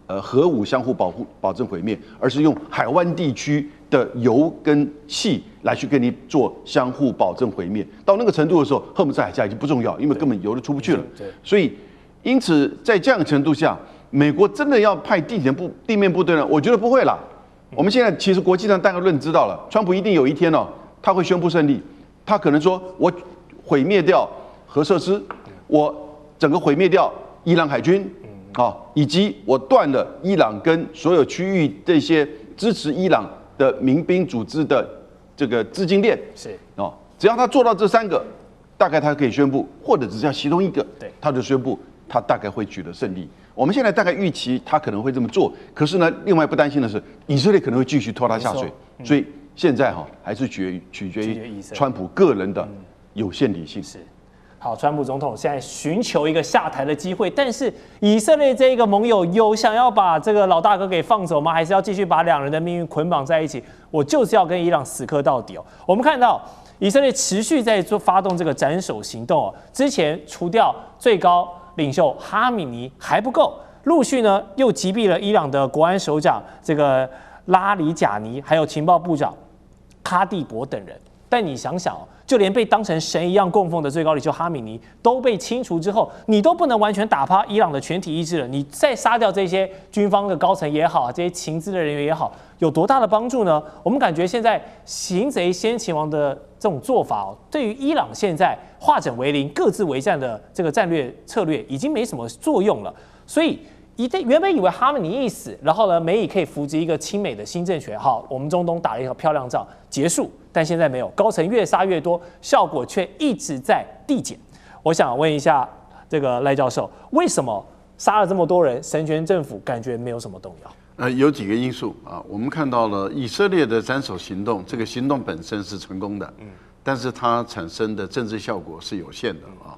核武相互保證毀滅，而是用海灣地區的油跟氣來去跟你做相互保證毀滅。到那個程度的時候，荷爾木茲海峽已經不重要，因為根本油都出不去了。所以因此在這樣的程度下，美國真的要派地面部隊呢？我覺得不會啦。我們現在其實國際上大概論知道了，川普一定有一天他會宣布勝利。他可能說，我毀滅掉核設施，我整個毀滅掉伊朗海軍，以及我斷了伊朗跟所有區域這些支持伊朗的民兵組織的這個資金鏈。是只要他做到這3個，大概他可以宣布，或者只要其中一個，他就宣布他大概會取得勝利。我們現在大概預期他可能會這麼做，可是呢，另外不擔心的是，以色列可能會繼續拖他下水，所以現在還是取決於川普個人的有限理性。是，好，川普總統現在尋求一個下台的機會，但是以色列這一個盟友有想要把這個老大哥給放走嗎？還是要繼續把2人的命運捆綁在一起？我就是要跟伊朗死磕到底哦。我們看到以色列持續在發動這個斬首行動哦，之前除掉最高領袖哈米尼還不夠，陸續呢又擊斃了伊朗的國安首長這個拉里賈尼，還有情報部長卡蒂博等人。但你想想就連被當成神一樣供奉的最高領袖哈米尼都被清除之後，你都不能完全打趴伊朗的全體意志了。你再殺掉這些軍方的高層也好，這些情資的人員也好，有多大的幫助呢？我們感覺現在擒賊先擒王的這種做法对於伊朗現在化整為零、各自為戰的這個戰略策略已經沒什麼作用了。所以原本以為哈米尼一死，然後呢，美以可以扶植一個親美的新政權，好，我們中東打了一個漂亮仗結束，但現在沒有，高层越殺越多，效果卻一直在遞減。我想問一下這個賴教授，為什麼殺了這麼多人，神權政府感覺沒有什麼動搖？有幾個因素啊，我們看到了以色列的斬首行動，這個行動本身是成功的，但是它產生的政治效果是有限的啊。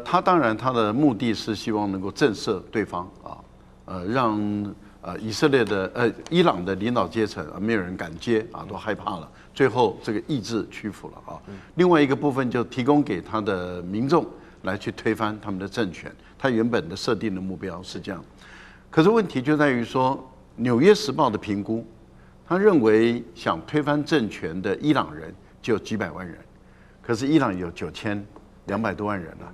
他當然他的目的是希望能夠震懾對方啊，讓以色列的伊朗的領導階層沒有人敢接啊，都害怕了，最後這個意志屈服了啊。另外一個部分就提供給他的民眾來去推翻他們的政權，他原本的設定的目標是這樣。可是問題就在於說，《紐約時報》的評估，他認為想推翻政權的伊朗人就有幾百萬人，可是伊朗有9200多萬人了。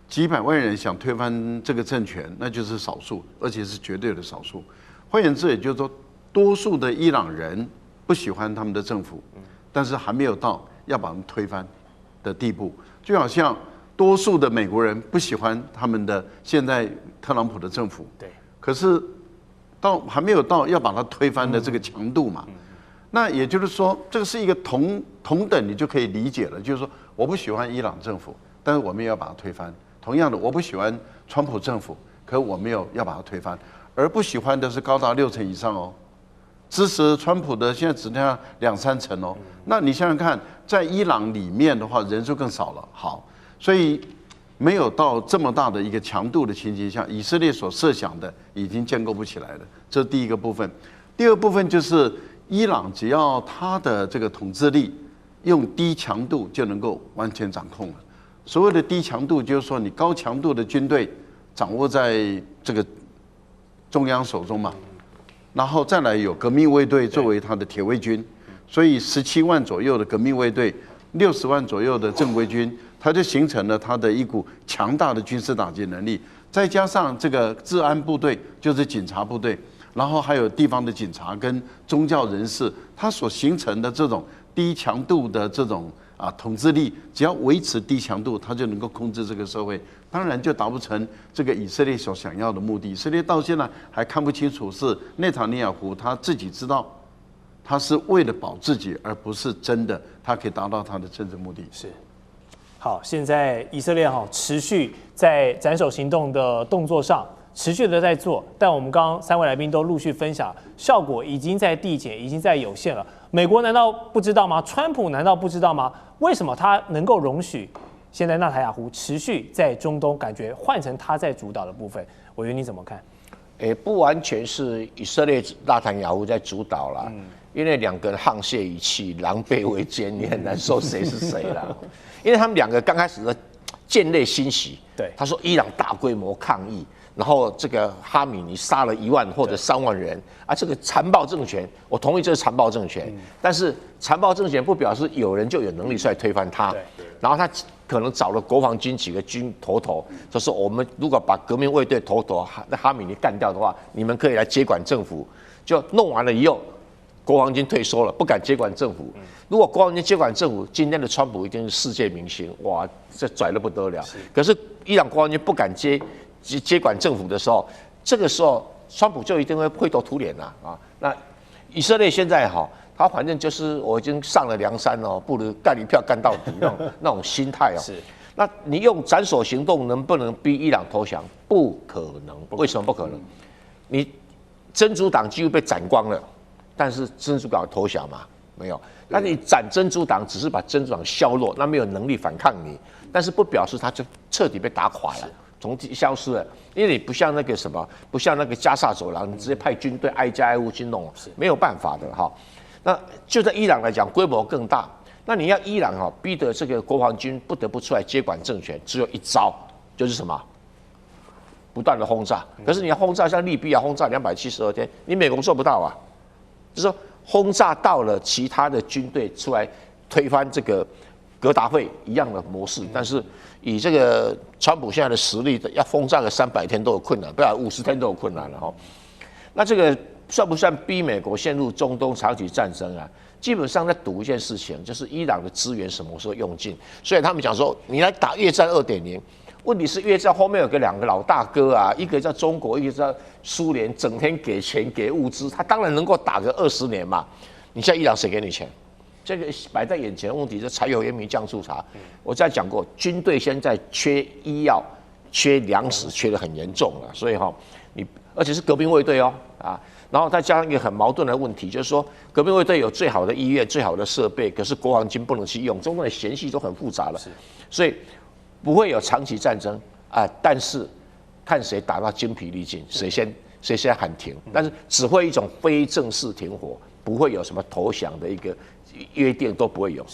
幾百萬人想推翻這個政權，那就是少數，而且是絕對的少數。換言之，也就是說，多數的伊朗人不喜歡他們的政府，但是還沒有到要把他們推翻的地步。就好像多數的美國人不喜歡他們的現在特朗普的政府，對，可是還沒有到要把它推翻的這個強度嘛。那也就是說，這個是一個同等，你就可以理解了。就是說，我不喜歡伊朗政府，但是我們也要把它推翻。同樣的，我不喜歡川普政府，可我沒有要把它推翻，而不喜歡的是高達60%以上哦，支持川普的現在只剩下2-3成哦。那你想想看，在伊朗裡面的話，人數更少了。好，所以沒有到這麼大的一個強度的情形下，以色列所設想的已經建構不起來了。這是第一個部分。第二部分就是伊朗只要他的這個統治力用低強度就能夠完全掌控了。所謂的低強度，就是說你高強度的軍隊掌握在這個中央手中嘛，然後再來有革命衛隊作為他的鐵衛軍，所以17萬左右的革命衛隊，60萬左右的正規軍，它就形成了它的一股強大的軍事打擊能力。再加上這個治安部隊，就是警察部隊，然後還有地方的警察跟宗教人士，它所形成的這種低強度的這種統治力，只要維持低強度，它就能夠控制這個社會。當然就達不成這個以色列所想要的目的。以色列到現在還看不清楚，是內塔尼亞胡他自己知道，他是為了保自己，而不是真的他可以達到他的政治目的。是。好，現在以色列持續在斬首行動的動作上持續的在做，但我們剛剛3位來賓都陸續分享，效果已經在遞減，已經在有限了。美國難道不知道嗎？川普難道不知道嗎？為什麼他能夠容許現在納塔亞胡持續在中東感覺換成他在主導的部分？委員你怎麼看？不完全是以色列納塔亞胡在主導了，因為兩個人沆瀣一氣，狼狽為奸，你很難說誰是誰了。因為他們兩個剛開始的見獵欣喜，對，他說伊朗大規模抗議。然後這個哈米尼殺了1萬或者3萬人啊，這個殘暴政權，我同意這是殘暴政權，但是殘暴政權不表示有人就有能力出來推翻他。然後他可能找了國防軍幾個軍頭，就說我們如果把革命衛隊頭哈米尼幹掉的話，你們可以來接管政府。就弄完了以後，國防軍退縮了，不敢接管政府。如果國防軍接管政府，今天的川普一定是世界明星，哇，這拽得不得了。可是伊朗國防軍不敢接管政府的時候，這個時候川普就一定會灰頭土臉了啊！那以色列現在他反正就是我已經上了梁山了，不如幹一票幹到底那種心態哦。是。那你用斬首行動能不能逼伊朗投降？不可能。為什麼不可能？你真主黨幾乎被斬光了，但是真主黨投降嗎？沒有。那你斬真主黨只是把真主黨削弱，那沒有能力反抗你，但是不表示他就徹底被打垮了。從消失了，因為你不像那個什麼，不像那個加薩走廊，你直接派軍隊挨家挨戶去弄，沒有辦法的哈。那就在伊朗來講，規模更大。那你要伊朗逼得這個國防軍不得不出來接管政權，只有一招，就是什麼？不斷的轟炸。可是你要轟炸，像利比亞轟炸272天，你美國做不到啊。就是說轟炸到了其他的軍隊出來推翻這個格達費一樣的模式，但是以這個川普現在的實力，要轟炸個300天都有困難，不要50天都有困難了哈。那這個算不算逼美國陷入中東長期戰爭啊？基本上在賭一件事情，就是伊朗的資源什麼時候用盡。所以他們講說，你來打越戰2.0，問題是越戰後面有兩個老大哥啊，一個叫中國，一個叫蘇聯，整天給錢給物資，他當然能夠打個20年嘛。你現在伊朗誰給你錢？這個擺在眼前的問題是柴油鹽米醬醋茶。我之前講過，軍隊現在缺醫藥、缺糧食，缺得很嚴重了。所以哈，而且是革命衛隊哦啊，然後再加上一個很矛盾的問題，就是說革命衛隊有最好的醫院、最好的設備，可是國防軍不能去用，中間的嫌隙都很複雜了。所以不會有長期戰爭啊，但是看誰打到精疲力盡，誰先喊停，但是只會一種非正式停火。不會有什麼投降的一個約定，都不會有。